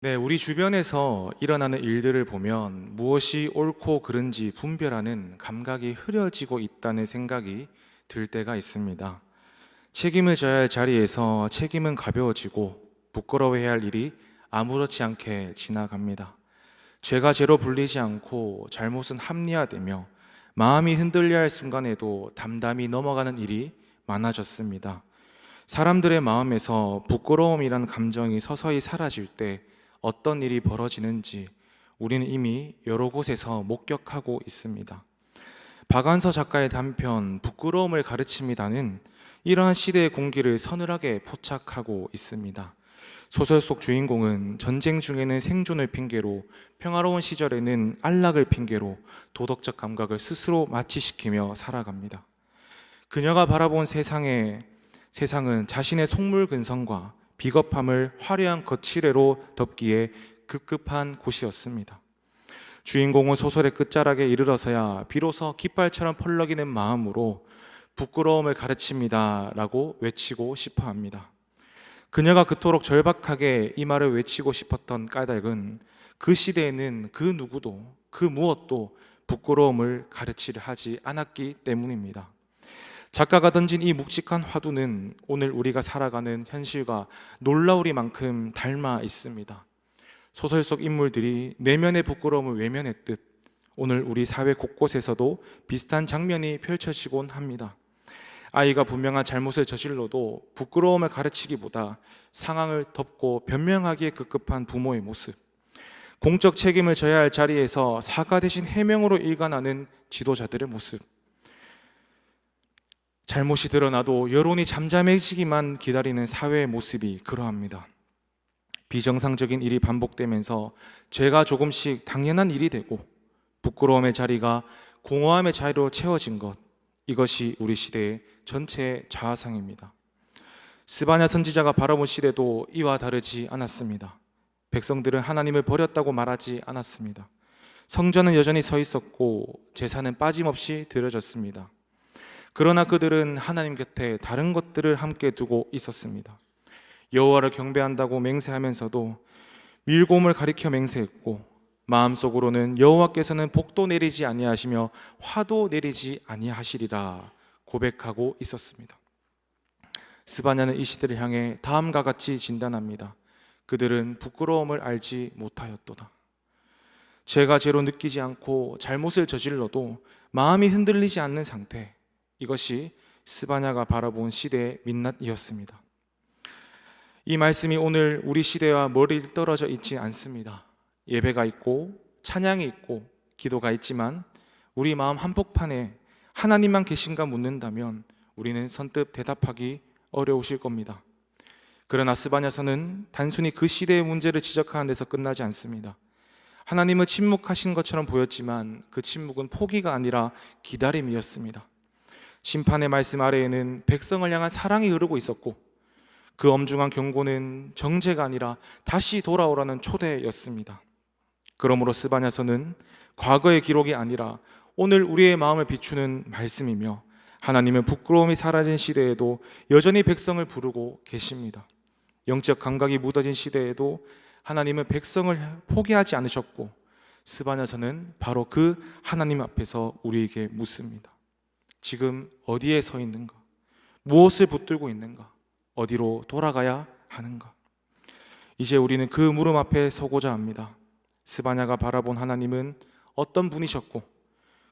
네, 우리 주변에서 일어나는 일들을 보면 무엇이 옳고 그른지 분별하는 감각이 흐려지고 있다는 생각이 들 때가 있습니다. 책임을 져야 할 자리에서 책임은 가벼워지고 부끄러워해야 할 일이 아무렇지 않게 지나갑니다. 죄가 죄로 불리지 않고 잘못은 합리화되며 마음이 흔들려 할 순간에도 담담히 넘어가는 일이 많아졌습니다. 사람들의 마음에서 부끄러움이란 감정이 서서히 사라질 때 어떤 일이 벌어지는지 우리는 이미 여러 곳에서 목격하고 있습니다. 박완서 작가의 단편 부끄러움을 가르칩니다는 이러한 시대의 공기를 서늘하게 포착하고 있습니다. 소설 속 주인공은 전쟁 중에는 생존을 핑계로, 평화로운 시절에는 안락을 핑계로 도덕적 감각을 스스로 마취시키며 살아갑니다. 그녀가 바라본 세상은 자신의 속물근성과 비겁함을 화려한 거칠애로 덮기에 급급한 곳이었습니다. 주인공은 소설의 끝자락에 이르러서야 비로소 깃발처럼 펄럭이는 마음으로 부끄러움을 가르칩니다 라고 외치고 싶어 합니다. 그녀가 그토록 절박하게 이 말을 외치고 싶었던 까닭은 그 시대에는 그 누구도 그 무엇도 부끄러움을 가르치려 하지 않았기 때문입니다. 작가가 던진 이 묵직한 화두는 오늘 우리가 살아가는 현실과 놀라우리만큼 닮아 있습니다. 소설 속 인물들이 내면의 부끄러움을 외면했듯 오늘 우리 사회 곳곳에서도 비슷한 장면이 펼쳐지곤 합니다. 아이가 분명한 잘못을 저질러도 부끄러움을 가르치기보다 상황을 덮고 변명하기에 급급한 부모의 모습, 공적 책임을 져야 할 자리에서 사과 대신 해명으로 일관하는 지도자들의 모습, 잘못이 드러나도 여론이 잠잠해지기만 기다리는 사회의 모습이 그러합니다. 비정상적인 일이 반복되면서 죄가 조금씩 당연한 일이 되고 부끄러움의 자리가 공허함의 자리로 채워진 것, 이것이 우리 시대의 전체의 자아상입니다. 스바냐 선지자가 바라본 시대도 이와 다르지 않았습니다. 백성들은 하나님을 버렸다고 말하지 않았습니다. 성전은 여전히 서 있었고 제사는 빠짐없이 드려졌습니다. 그러나 그들은 하나님 곁에 다른 것들을 함께 두고 있었습니다. 여호와를 경배한다고 맹세하면서도 밀곰을 가리켜 맹세했고 마음속으로는 여호와께서는 복도 내리지 아니하시며 화도 내리지 아니하시리라 고백하고 있었습니다. 스바냐는 이 시대를 향해 다음과 같이 진단합니다. 그들은 부끄러움을 알지 못하였도다. 죄가 죄로 느끼지 않고 잘못을 저질러도 마음이 흔들리지 않는 상태, 이것이 스바냐가 바라본 시대의 민낯이었습니다. 이 말씀이 오늘 우리 시대와 멀리 떨어져 있지 않습니다. 예배가 있고 찬양이 있고 기도가 있지만 우리 마음 한복판에 하나님만 계신가 묻는다면 우리는 선뜻 대답하기 어려우실 겁니다. 그러나 스바냐서는 단순히 그 시대의 문제를 지적하는 데서 끝나지 않습니다. 하나님은 침묵하신 것처럼 보였지만 그 침묵은 포기가 아니라 기다림이었습니다. 심판의 말씀 아래에는 백성을 향한 사랑이 흐르고 있었고 그 엄중한 경고는 정죄가 아니라 다시 돌아오라는 초대였습니다. 그러므로 스바냐서는 과거의 기록이 아니라 오늘 우리의 마음을 비추는 말씀이며 하나님은 부끄러움이 사라진 시대에도 여전히 백성을 부르고 계십니다. 영적 감각이 묻어진 시대에도 하나님은 백성을 포기하지 않으셨고 스바냐서는 바로 그 하나님 앞에서 우리에게 묻습니다. 지금 어디에 서 있는가? 무엇을 붙들고 있는가? 어디로 돌아가야 하는가? 이제 우리는 그 물음 앞에 서고자 합니다. 스바냐가 바라본 하나님은 어떤 분이셨고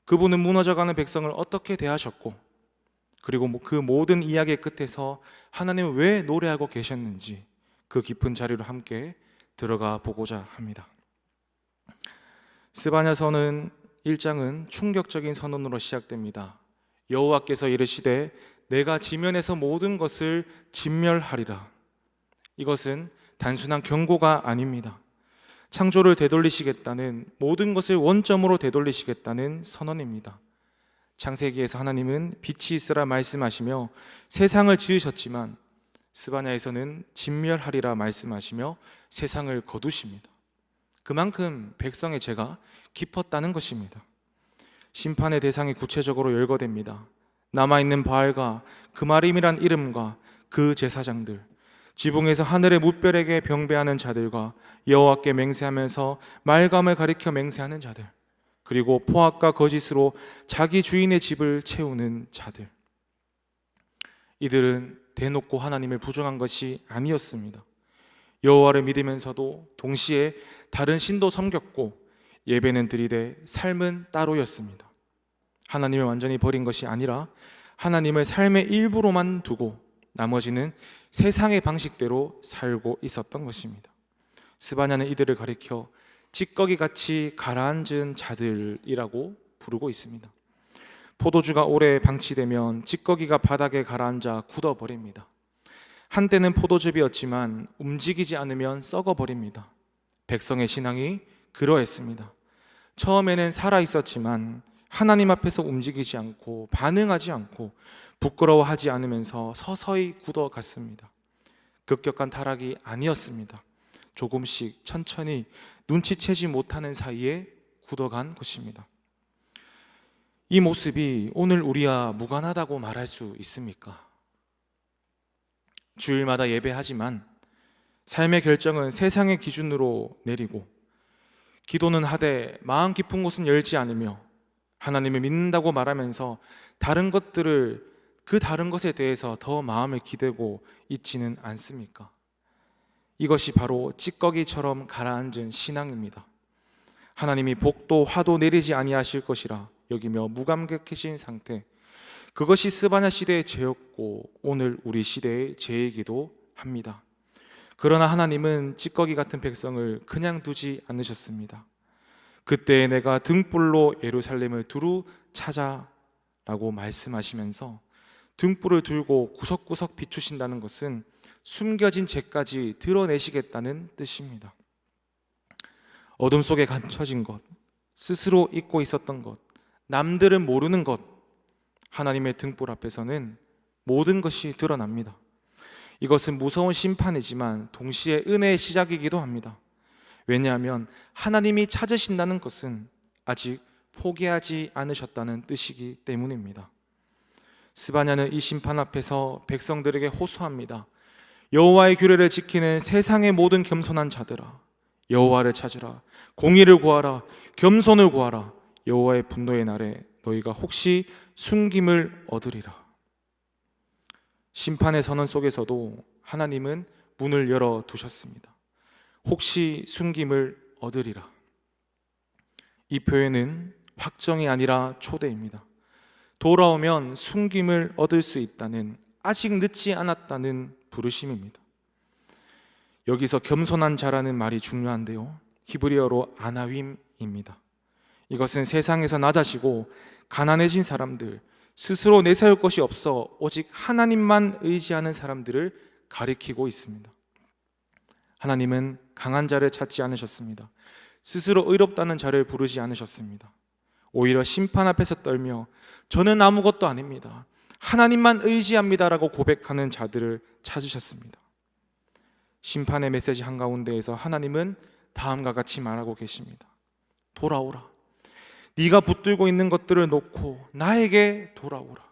그분은 무너져가는 백성을 어떻게 대하셨고 그리고 그 모든 이야기의 끝에서 하나님은 왜 노래하고 계셨는지 그 깊은 자리로 함께 들어가 보고자 합니다. 스바냐서는 1장은 충격적인 선언으로 시작됩니다. 여호와께서 이르시되 내가 지면에서 모든 것을 진멸하리라. 이것은 단순한 경고가 아닙니다. 창조를 되돌리시겠다는, 모든 것을 원점으로 되돌리시겠다는 선언입니다. 창세기에서 하나님은 빛이 있으라 말씀하시며 세상을 지으셨지만 스바냐에서는 진멸하리라 말씀하시며 세상을 거두십니다. 그만큼 백성의 죄가 깊었다는 것입니다. 심판의 대상이 구체적으로 열거됩니다. 남아있는 바알과 그마림이란 이름과 그 제사장들, 지붕에서 하늘의 뭇별에게 병배하는 자들과 여호와께 맹세하면서 말감을 가리켜 맹세하는 자들, 그리고 포악과 거짓으로 자기 주인의 집을 채우는 자들, 이들은 대놓고 하나님을 부정한 것이 아니었습니다. 여호와를 믿으면서도 동시에 다른 신도 섬겼고 예배는 드리되 삶은 따로였습니다. 하나님을 완전히 버린 것이 아니라 하나님을 삶의 일부로만 두고 나머지는 세상의 방식대로 살고 있었던 것입니다. 스바냐는 이들을 가리켜 찌꺼기같이 가라앉은 자들이라고 부르고 있습니다. 포도주가 오래 방치되면 찌꺼기가 바닥에 가라앉아 굳어버립니다. 한때는 포도즙이었지만 움직이지 않으면 썩어버립니다. 백성의 신앙이 그러했습니다. 처음에는 살아있었지만 하나님 앞에서 움직이지 않고 반응하지 않고 부끄러워하지 않으면서 서서히 굳어갔습니다. 급격한 타락이 아니었습니다. 조금씩 천천히 눈치채지 못하는 사이에 굳어간 것입니다. 이 모습이 오늘 우리와 무관하다고 말할 수 있습니까? 주일마다 예배하지만 삶의 결정은 세상의 기준으로 내리고 기도는 하되 마음 깊은 곳은 열지 않으며 하나님을 믿는다고 말하면서 그 다른 것에 대해서 더 마음을 기대고 있지는 않습니까? 이것이 바로 찌꺼기처럼 가라앉은 신앙입니다. 하나님이 복도 화도 내리지 아니하실 것이라 여기며 무감격해진 상태, 그것이 스바냐 시대의 죄였고 오늘 우리 시대의 죄이기도 합니다. 그러나 하나님은 찌꺼기 같은 백성을 그냥 두지 않으셨습니다. 그때 내가 등불로 예루살렘을 두루 찾아라고 말씀하시면서 등불을 들고 구석구석 비추신다는 것은 숨겨진 죄까지 드러내시겠다는 뜻입니다. 어둠 속에 갇혀진 것, 스스로 잊고 있었던 것, 남들은 모르는 것, 하나님의 등불 앞에서는 모든 것이 드러납니다. 이것은 무서운 심판이지만 동시에 은혜의 시작이기도 합니다. 왜냐하면 하나님이 찾으신다는 것은 아직 포기하지 않으셨다는 뜻이기 때문입니다. 스바냐는 이 심판 앞에서 백성들에게 호소합니다. 여호와의 규례를 지키는 세상의 모든 겸손한 자들아, 여호와를 찾으라. 공의를 구하라. 겸손을 구하라. 여호와의 분노의 날에 너희가 혹시 숨김을 얻으리라. 심판의 선언 속에서도 하나님은 문을 열어 두셨습니다. 혹시 숨김을 얻으리라. 이 표현은 확정이 아니라 초대입니다. 돌아오면 숨김을 얻을 수 있다는, 아직 늦지 않았다는 부르심입니다. 여기서 겸손한 자라는 말이 중요한데요, 히브리어로 아나윈입니다. 이것은 세상에서 낮아지고 가난해진 사람들, 스스로 내세울 것이 없어 오직 하나님만 의지하는 사람들을 가리키고 있습니다. 하나님은 강한 자를 찾지 않으셨습니다. 스스로 의롭다는 자를 부르지 않으셨습니다. 오히려 심판 앞에서 떨며 저는 아무것도 아닙니다, 하나님만 의지합니다라고 고백하는 자들을 찾으셨습니다. 심판의 메시지 한가운데에서 하나님은 다음과 같이 말하고 계십니다. 돌아오라. 네가 붙들고 있는 것들을 놓고 나에게 돌아오라.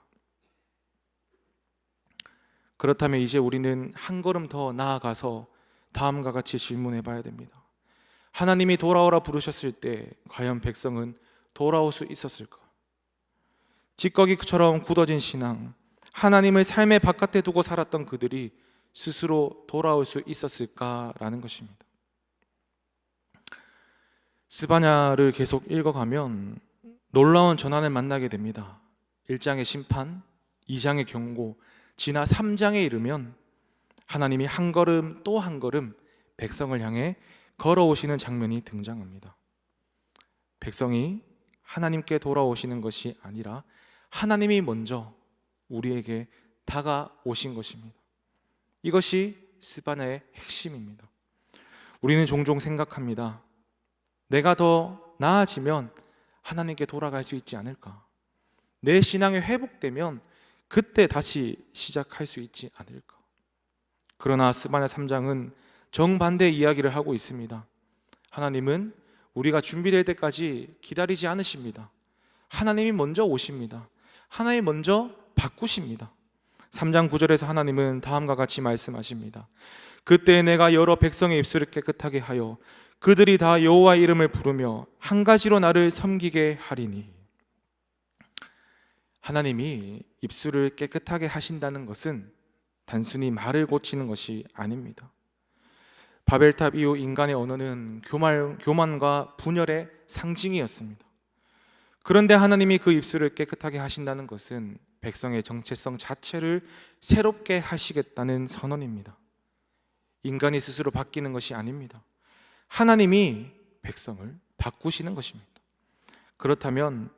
그렇다면 이제 우리는 한 걸음 더 나아가서 다음과 같이 질문해 봐야 됩니다. 하나님이 돌아오라 부르셨을 때 과연 백성은 돌아올 수 있었을까? 찌꺼기처럼 굳어진 신앙, 하나님을 삶의 바깥에 두고 살았던 그들이 스스로 돌아올 수 있었을까라는 것입니다. 스바냐를 계속 읽어가면 놀라운 전환을 만나게 됩니다. 1장의 심판, 2장의 경고, 지나 3장에 이르면 하나님이 한 걸음 또 한 걸음 백성을 향해 걸어오시는 장면이 등장합니다. 백성이 하나님께 돌아오시는 것이 아니라 하나님이 먼저 우리에게 다가오신 것입니다. 이것이 스바냐의 핵심입니다. 우리는 종종 생각합니다. 내가 더 나아지면 하나님께 돌아갈 수 있지 않을까? 내 신앙이 회복되면 그때 다시 시작할 수 있지 않을까? 그러나 스바냐 3장은 정반대의 이야기를 하고 있습니다. 하나님은 우리가 준비될 때까지 기다리지 않으십니다. 하나님이 먼저 오십니다. 하나님이 먼저 바꾸십니다. 3장 9절에서 하나님은 다음과 같이 말씀하십니다. 그때 내가 여러 백성의 입술을 깨끗하게 하여 그들이 다 여호와의 이름을 부르며 한 가지로 나를 섬기게 하리니. 하나님이 입술을 깨끗하게 하신다는 것은 단순히 말을 고치는 것이 아닙니다. 바벨탑 이후 인간의 언어는 교만과 분열의 상징이었습니다. 그런데 하나님이 그 입술을 깨끗하게 하신다는 것은 백성의 정체성 자체를 새롭게 하시겠다는 선언입니다. 인간이 스스로 바뀌는 것이 아닙니다. 하나님이 백성을 바꾸시는 것입니다. 그렇다면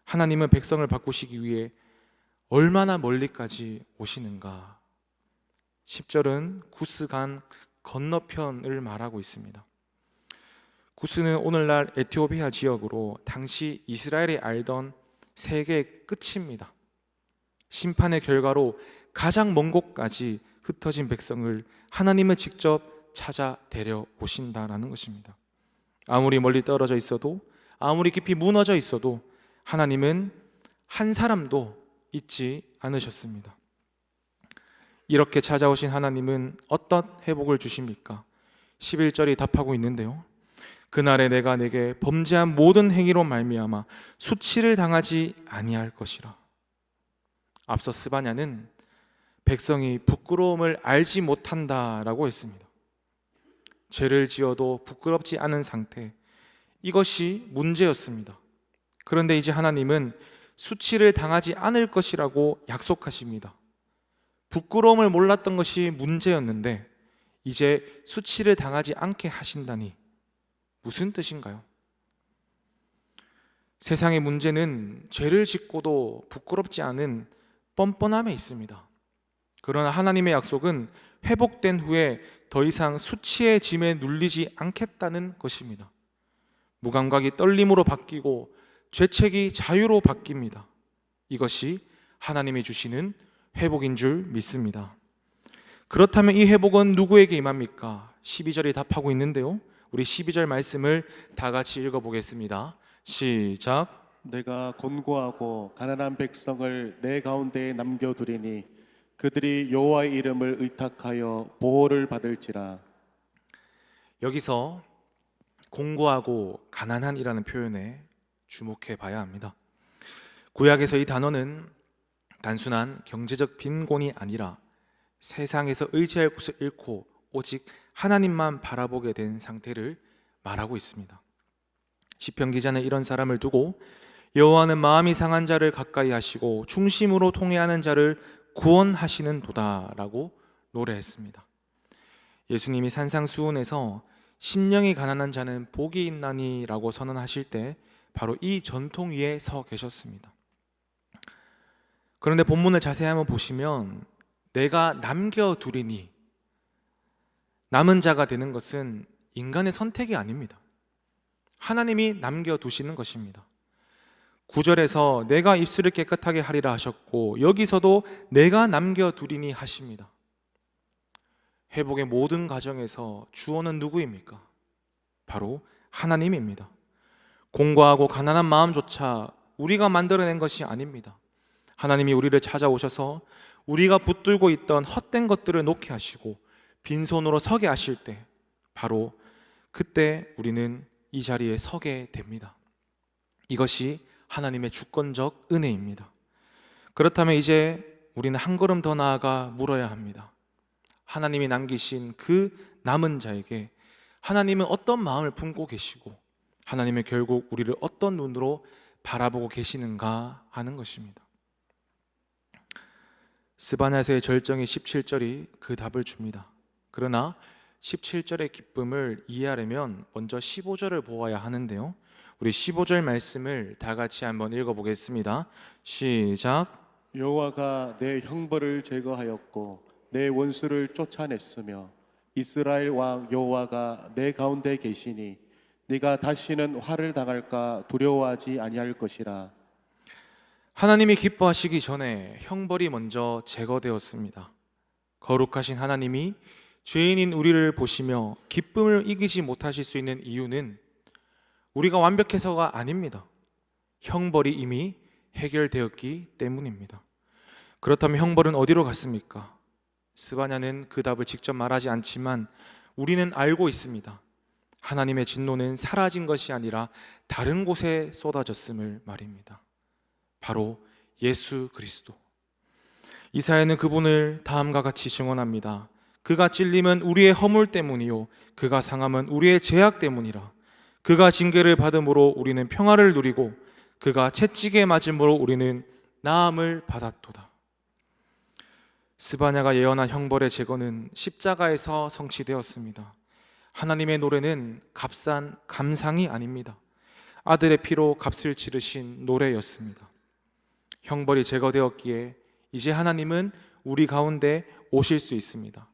하나님은 백성을 바꾸시기 위해 얼마나 멀리까지 오시는가? 10절은 구스간 건너편을 말하고 있습니다. 구스는 오늘날 에티오피아 지역으로 당시 이스라엘이 알던 세계의 끝입니다. 심판의 결과로 가장 먼 곳까지 흩어진 백성을 하나님은 직접 찾아 데려오신다라는 것입니다. 아무리 멀리 떨어져 있어도, 아무리 깊이 무너져 있어도 하나님은 한 사람도 잊지 않으셨습니다. 이렇게 찾아오신 하나님은 어떤 회복을 주십니까? 11절이 답하고 있는데요. 그날에 내가 내게 범죄한 모든 행위로 말미암아 수치를 당하지 아니할 것이라. 앞서 스바냐는 백성이 부끄러움을 알지 못한다라고 했습니다. 죄를 지어도 부끄럽지 않은 상태, 이것이 문제였습니다. 그런데 이제 하나님은 수치를 당하지 않을 것이라고 약속하십니다. 부끄러움을 몰랐던 것이 문제였는데 이제 수치를 당하지 않게 하신다니 무슨 뜻인가요? 세상의 문제는 죄를 짓고도 부끄럽지 않은 뻔뻔함에 있습니다. 그러나 하나님의 약속은 회복된 후에 더 이상 수치의 짐에 눌리지 않겠다는 것입니다. 무감각이 떨림으로 바뀌고 죄책이 자유로 바뀝니다. 이것이 하나님이 주시는 회복인 줄 믿습니다. 그렇다면 이 회복은 누구에게 임합니까? 12절이 답하고 있는데요. 우리 12절 말씀을 다 같이 읽어보겠습니다. 시작. 내가 곤고하고 가난한 백성을 내 가운데에 남겨두리니 그들이 여호와의 이름을 의탁하여 보호를 받을지라. 여기서 곤고하고 가난한이라는 표현에 주목해 봐야 합니다. 구약에서 이 단어는 단순한 경제적 빈곤이 아니라 세상에서 의지할 곳을 잃고 오직 하나님만 바라보게 된 상태를 말하고 있습니다. 시편 기자는 이런 사람을 두고 여호와는 마음이 상한 자를 가까이 하시고 중심으로 통회하는 자를 구원하시는 도다라고 노래했습니다. 예수님이 산상수훈에서 심령이 가난한 자는 복이 있나니라고 선언하실 때 바로 이 전통 위에 서 계셨습니다. 그런데 본문을 자세히 한번 보시면 내가 남겨두리니, 남은 자가 되는 것은 인간의 선택이 아닙니다. 하나님이 남겨두시는 것입니다. 9절에서 내가 입술을 깨끗하게 하리라 하셨고 여기서도 내가 남겨두리니 하십니다. 회복의 모든 과정에서 주어는 누구입니까? 바로 하나님입니다. 공고하고 가난한 마음조차 우리가 만들어낸 것이 아닙니다. 하나님이 우리를 찾아오셔서 우리가 붙들고 있던 헛된 것들을 놓게 하시고 빈손으로 서게 하실 때 바로 그때 우리는 이 자리에 서게 됩니다. 이것이 하나님의 주권적 은혜입니다. 그렇다면 이제 우리는 한 걸음 더 나아가 물어야 합니다. 하나님이 남기신 그 남은 자에게 하나님은 어떤 마음을 품고 계시고 하나님은 결국 우리를 어떤 눈으로 바라보고 계시는가 하는 것입니다. 스바냐서의 절정의 17절이 그 답을 줍니다. 그러나 17절의 기쁨을 이해하려면 먼저 15절을 보아야 하는데요. 우리 15절 말씀을 다 같이 한번 읽어보겠습니다. 시작. 여호와가 내 형벌을 제거하였고 내 원수를 쫓아냈으며 이스라엘 왕 여호와가 내 가운데 계시니 네가 다시는 화를 당할까 두려워하지 아니할 것이라. 하나님이 기뻐하시기 전에 형벌이 먼저 제거되었습니다. 거룩하신 하나님이 죄인인 우리를 보시며 기쁨을 이기지 못하실 수 있는 이유는 우리가 완벽해서가 아닙니다. 형벌이 이미 해결되었기 때문입니다. 그렇다면 형벌은 어디로 갔습니까? 스바냐는 그 답을 직접 말하지 않지만 우리는 알고 있습니다. 하나님의 진노는 사라진 것이 아니라 다른 곳에 쏟아졌음을 말입니다. 바로 예수 그리스도. 이사야는 그분을 다음과 같이 증언합니다. 그가 찔림은 우리의 허물 때문이요 그가 상함은 우리의 죄악 때문이라. 그가 징계를 받음으로 우리는 평화를 누리고 그가 채찍에 맞음으로 우리는 나음을 받았도다. 스바냐가 예언한 형벌의 제거는 십자가에서 성취되었습니다. 하나님의 노래는 값싼 감상이 아닙니다. 아들의 피로 값을 치르신 노래였습니다. 형벌이 제거되었기에 이제 하나님은 우리 가운데 오실 수 있습니다.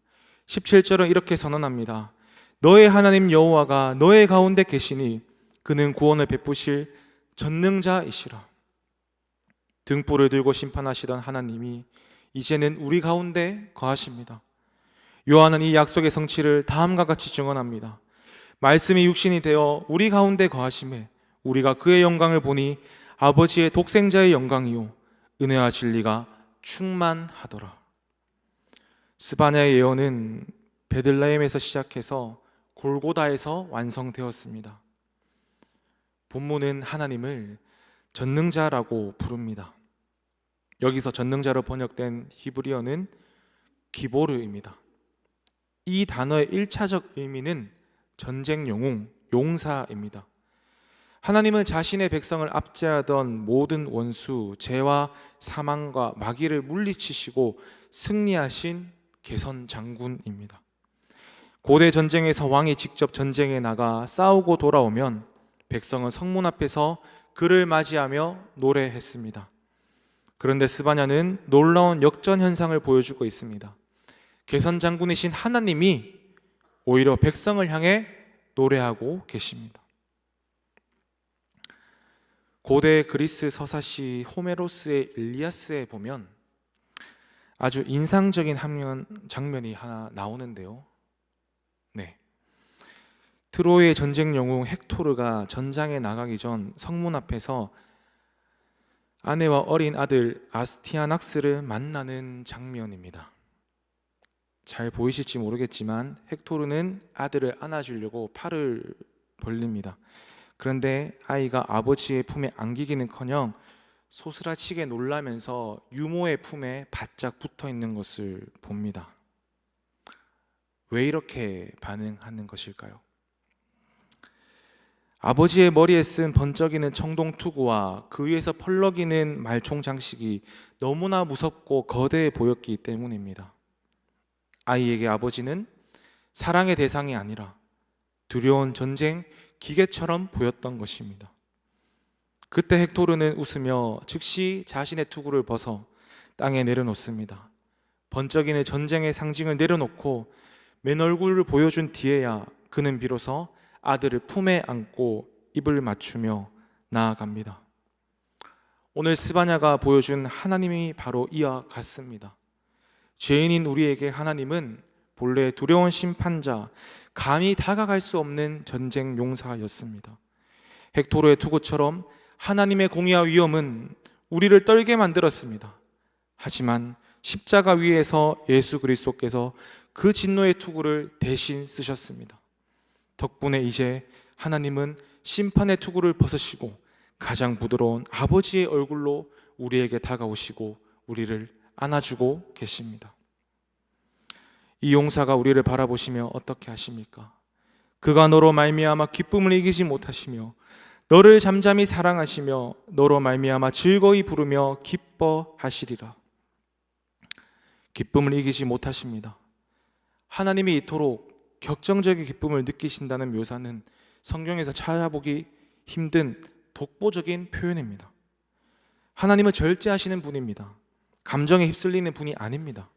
17절은 이렇게 선언합니다. 너의 하나님 여호와가 너의 가운데 계시니 그는 구원을 베푸실 전능자이시라. 등불을 들고 심판하시던 하나님이 이제는 우리 가운데 거하십니다. 요한은 이 약속의 성취를 다음과 같이 증언합니다. 말씀이 육신이 되어 우리 가운데 거하심에 우리가 그의 영광을 보니 아버지의 독생자의 영광이요 은혜와 진리가 충만하더라. 스바냐의 예언은 베들레헴에서 시작해서 골고다에서 완성되었습니다. 본문은 하나님을 전능자라고 부릅니다. 여기서 전능자로 번역된 히브리어는 기보르입니다. 이 단어의 1차적 의미는 전쟁 영웅, 용사입니다. 하나님은 자신의 백성을 압제하던 모든 원수, 죄와 사망과 마귀를 물리치시고 승리하신 개선 장군입니다. 고대 전쟁에서 왕이 직접 전쟁에 나가 싸우고 돌아오면 백성은 성문 앞에서 그를 맞이하며 노래했습니다. 그런데 스바냐는 놀라운 역전 현상을 보여주고 있습니다. 개선 장군이신 하나님이 오히려 백성을 향해 노래하고 계십니다. 고대 그리스 서사시 호메로스의 일리아스에 보면 아주 인상적인 장면이 하나 나오는데요. 트로이의 전쟁 영웅 헥토르가 전장에 나가기 전 성문 앞에서 아내와 어린 아들 아스티아낙스를 만나는 장면입니다. 잘 보이실지 모르겠지만 헥토르는 아들을 안아주려고 팔을 벌립니다. 그런데 아이가 아버지의 품에 안기기는커녕 소스라치게 놀라면서 유모의 품에 바짝 붙어 있는 것을 봅니다. 왜 이렇게 반응하는 것일까요? 아버지의 머리에 쓴 번쩍이는 청동투구와 그 위에서 펄럭이는 말총 장식이 너무나 무섭고 거대해 보였기 때문입니다. 아이에게 아버지는 사랑의 대상이 아니라 두려운 전쟁 기계처럼 보였던 것입니다. 그때 헥토르는 웃으며 즉시 자신의 투구를 벗어 땅에 내려놓습니다. 번쩍이는 전쟁의 상징을 내려놓고 맨 얼굴을 보여준 뒤에야 그는 비로소 아들을 품에 안고 입을 맞추며 나아갑니다. 오늘 스바냐가 보여준 하나님이 바로 이와 같습니다. 죄인인 우리에게 하나님은 본래 두려운 심판자, 감히 다가갈 수 없는 전쟁 용사였습니다. 헥토르의 투구처럼 하나님의 공의와 위엄은 우리를 떨게 만들었습니다. 하지만 십자가 위에서 예수 그리스도께서 그 진노의 투구를 대신 쓰셨습니다. 덕분에 이제 하나님은 심판의 투구를 벗으시고 가장 부드러운 아버지의 얼굴로 우리에게 다가오시고 우리를 안아주고 계십니다. 이 용사가 우리를 바라보시며 어떻게 하십니까? 그가 너로 말미암아 기쁨을 이기지 못하시며 너를 잠잠히 사랑하시며 너로 말미암아 즐거이 부르며 기뻐하시리라. 기쁨을 이기지 못하십니다. 하나님이 이토록 격정적인 기쁨을 느끼신다는 묘사는 성경에서 찾아보기 힘든 독보적인 표현입니다. 하나님은 절제하시는 분입니다. 감정에 휩쓸리는 분이 아닙니다.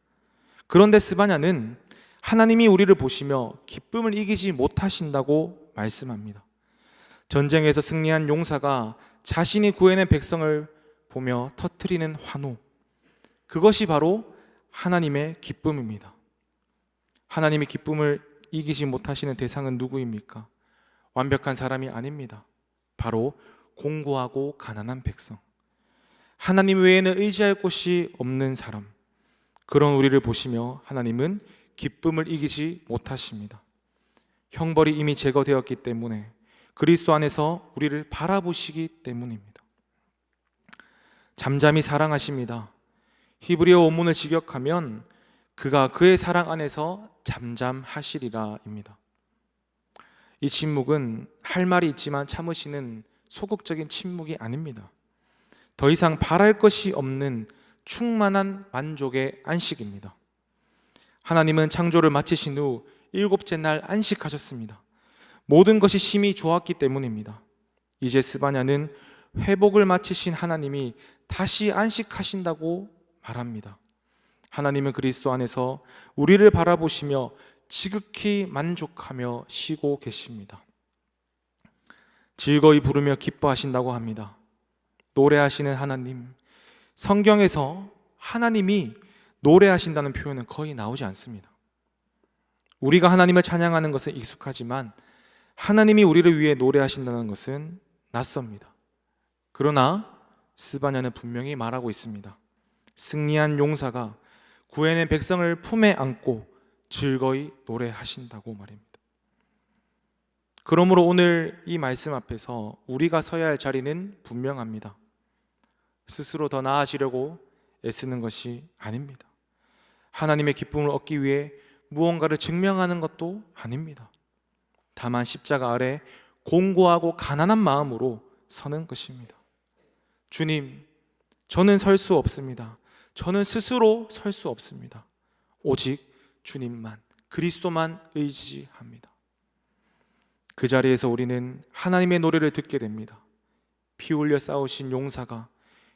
그런데 스바냐는 하나님이 우리를 보시며 기쁨을 이기지 못하신다고 말씀합니다. 전쟁에서 승리한 용사가 자신이 구해낸 백성을 보며 터뜨리는 환호, 그것이 바로 하나님의 기쁨입니다. 하나님의 기쁨을 이기지 못하시는 대상은 누구입니까? 완벽한 사람이 아닙니다. 바로 공고하고 가난한 백성. 하나님 외에는 의지할 곳이 없는 사람, 그런 우리를 보시며 하나님은 기쁨을 이기지 못하십니다. 형벌이 이미 제거되었기 때문에, 그리스도 안에서 우리를 바라보시기 때문입니다. 잠잠히 사랑하십니다. 히브리어 원문을 직역하면 그가 그의 사랑 안에서 잠잠하시리라입니다. 이 침묵은 할 말이 있지만 참으시는 소극적인 침묵이 아닙니다. 더 이상 바랄 것이 없는 충만한 만족의 안식입니다. 하나님은 창조를 마치신 후 일곱째 날 안식하셨습니다. 모든 것이 심히 좋았기 때문입니다. 이제 스바냐는 회복을 마치신 하나님이 다시 안식하신다고 말합니다. 하나님은 그리스도 안에서 우리를 바라보시며 지극히 만족하며 쉬고 계십니다. 즐거이 부르며 기뻐하신다고 합니다. 노래하시는 하나님, 성경에서 하나님이 노래하신다는 표현은 거의 나오지 않습니다. 우리가 하나님을 찬양하는 것은 익숙하지만 하나님이 우리를 위해 노래하신다는 것은 낯섭니다. 그러나 스바냐는 분명히 말하고 있습니다. 승리한 용사가 구해낸 백성을 품에 안고 즐거이 노래하신다고 말입니다. 그러므로 오늘 이 말씀 앞에서 우리가 서야 할 자리는 분명합니다. 스스로 더 나아지려고 애쓰는 것이 아닙니다. 하나님의 기쁨을 얻기 위해 무언가를 증명하는 것도 아닙니다. 다만 십자가 아래 공고하고 가난한 마음으로 서는 것입니다. 주님, 저는 설 수 없습니다. 저는 스스로 설 수 없습니다. 오직 주님만, 그리스도만 의지합니다. 그 자리에서 우리는 하나님의 노래를 듣게 됩니다. 피 흘려 싸우신 용사가,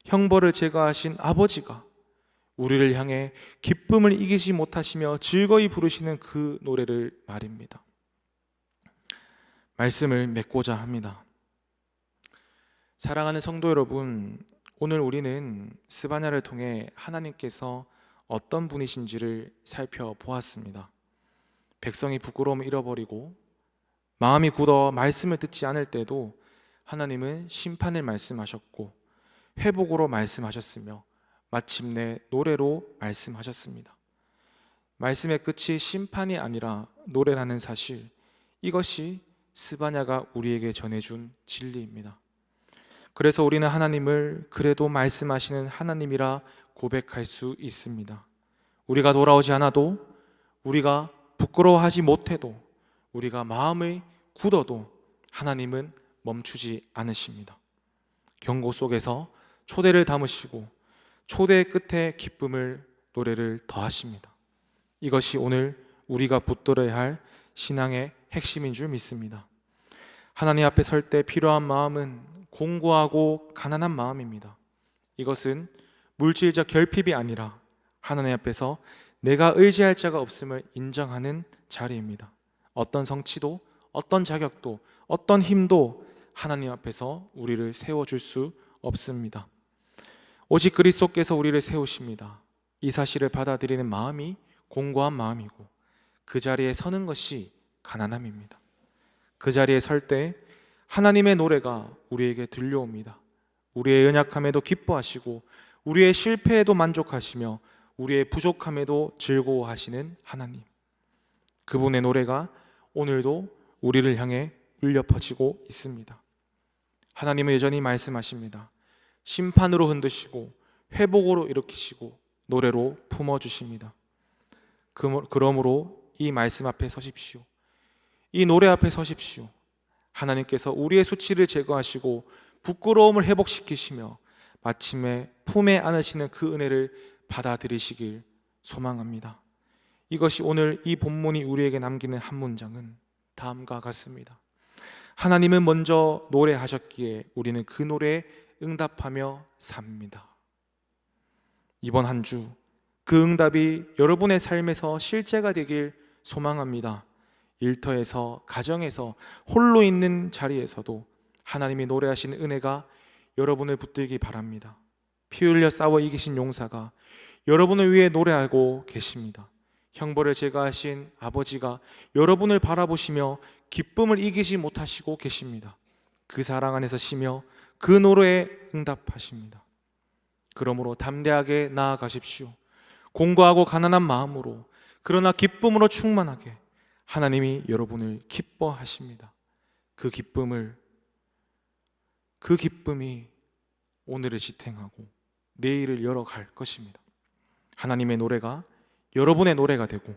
형벌을 제거하신 아버지가 우리를 향해 기쁨을 이기지 못하시며 즐거이 부르시는 그 노래를 말입니다. 말씀을 맺고자 합니다. 사랑하는 성도 여러분, 오늘 우리는 스바냐를 통해 하나님께서 어떤 분이신지를 살펴보았습니다. 백성이 부끄러움을 잃어버리고 마음이 굳어 말씀을 듣지 않을 때도 하나님은 심판을 말씀하셨고 회복으로 말씀하셨으며 마침내 노래로 말씀하셨습니다. 말씀의 끝이 심판이 아니라 노래라는 사실, 이것이 스바냐가 우리에게 전해준 진리입니다. 그래서 우리는 하나님을 그래도 말씀하시는 하나님이라 고백할 수 있습니다. 우리가 돌아오지 않아도, 우리가 부끄러워하지 못해도, 우리가 마음이 굳어도 하나님은 멈추지 않으십니다. 경고 속에서 초대를 담으시고 초대의 끝에 기쁨을, 노래를 더하십니다. 이것이 오늘 우리가 붙들어야 할 신앙의 핵심인 줄 믿습니다. 하나님 앞에 설 때 필요한 마음은 공고하고 가난한 마음입니다. 이것은 물질적 결핍이 아니라 하나님 앞에서 내가 의지할 자가 없음을 인정하는 자리입니다. 어떤 성취도, 어떤 자격도, 어떤 힘도 하나님 앞에서 우리를 세워줄 수 없습니다. 오직 그리스도께서 우리를 세우십니다. 이 사실을 받아들이는 마음이 공고한 마음이고 그 자리에 서는 것이 가난함입니다. 그 자리에 설 때 하나님의 노래가 우리에게 들려옵니다. 우리의 연약함에도 기뻐하시고 우리의 실패에도 만족하시며 우리의 부족함에도 즐거워하시는 하나님, 그분의 노래가 오늘도 우리를 향해 울려 퍼지고 있습니다. 하나님은 여전히 말씀하십니다. 심판으로 흔드시고 회복으로 일으키시고 노래로 품어주십니다. 그러므로 이 말씀 앞에 서십시오. 이 노래 앞에 서십시오. 하나님께서 우리의 수치를 제거하시고 부끄러움을 회복시키시며 마침내 품에 안으시는 그 은혜를 받아들이시길 소망합니다. 이것이 오늘 이 본문이 우리에게 남기는 한 문장은 다음과 같습니다. 하나님은 먼저 노래하셨기에 우리는 그 노래에 응답하며 삽니다. 이번 한 주 그 응답이 여러분의 삶에서 실제가 되길 소망합니다. 일터에서, 가정에서, 홀로 있는 자리에서도 하나님이 노래하시는 은혜가 여러분을 붙들기 바랍니다. 피 흘려 싸워 이기신 용사가 여러분을 위해 노래하고 계십니다. 형벌을 제거하신 아버지가 여러분을 바라보시며 기쁨을 이기지 못하시고 계십니다. 그 사랑 안에서 쉬며 그 노래에 응답하십니다. 그러므로 담대하게 나아가십시오. 공고하고 가난한 마음으로, 그러나 기쁨으로 충만하게 하나님이 여러분을 기뻐하십니다. 그 기쁨이 오늘을 지탱하고 내일을 열어갈 것입니다. 하나님의 노래가 여러분의 노래가 되고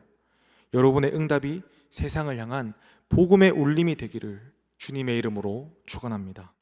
여러분의 응답이 세상을 향한 복음의 울림이 되기를 주님의 이름으로 축원합니다.